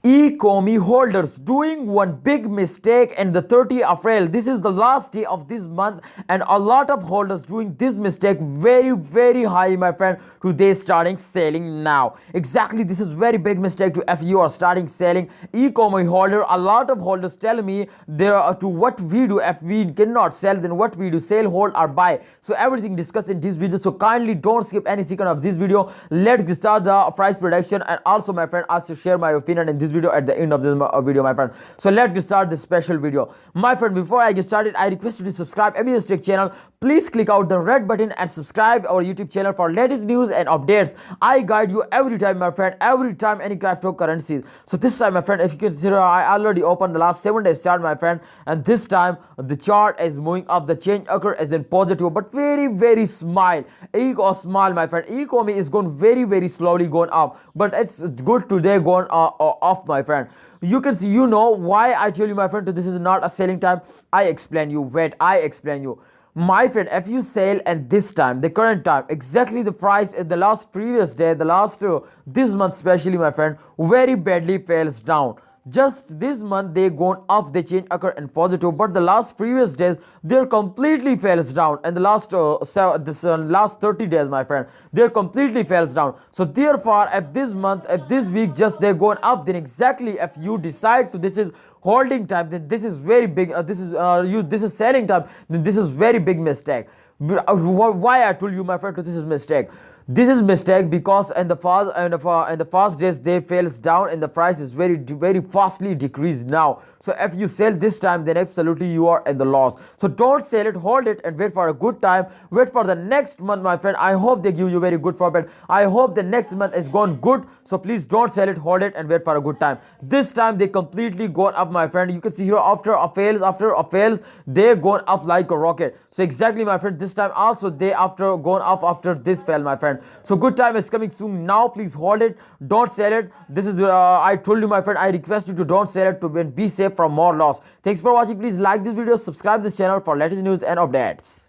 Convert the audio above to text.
Ecomi holders doing one big mistake and the 30th of April. This is the last day of this month, and a lot of holders doing this mistake very high, my friend. Today starting selling now. Exactly, this is very big mistake to if you are starting selling Ecomi holder. A lot of holders tell me there are to what we do if we cannot sell, then what we do, sell, hold or buy. So everything discussed in this video. So kindly don't skip any second of this video. Let's start the price prediction, and also my friend also share my opinion in this video at the end of this video, my friend. So let's get start this special video, my friend. Before I get started, I request you to subscribe MBS Tech channel. Please click out the red button and subscribe our YouTube channel for latest news and updates. I guide you every time, my friend, every time any cryptocurrencies. So this time, my friend, if you consider, I already opened the last 7 days chart, my friend, and this time the chart is moving up. The change occur is in positive, but very small. Small, my friend. Ecomi is going very slowly going up, but it's good today going off, my friend. You can see, you know why I tell you, my friend, this is not a selling time. I explain you. Wait, I explain you, my friend. If you sell and this time, the current time, exactly the price in the last previous day, the last this month especially, my friend, very badly falls down. Just this month they gone up, they change occur in positive, but the last previous days they're completely falls down, and the last last 30 days, my friend, they're completely falls down. So therefore, if this month, if this week just they're going up, then exactly if you decide to this is holding time, then this is very big. This is selling time, then this is very big mistake. Why I told you, my friend, this is mistake. This is mistake because in the fast days they falls down and the price is very fastly decreased now. So if you sell this time, then absolutely you are in the loss. So don't sell it, hold it and wait for a good time. Wait for the next month, my friend. I hope they give you very good profit. I hope the next month is gone good. So please don't sell it, hold it and wait for a good time. This time they completely gone up, my friend. You can see here after a fails, they gone up like a rocket. So exactly, my friend, this time also they after gone up after this fell, my friend. So good time is coming soon now. Please hold it, don't sell it. This is I told you, my friend, I request you to don't sell it to be safe from more loss. Thanks for watching. Please like this video, subscribe this channel for latest news and updates.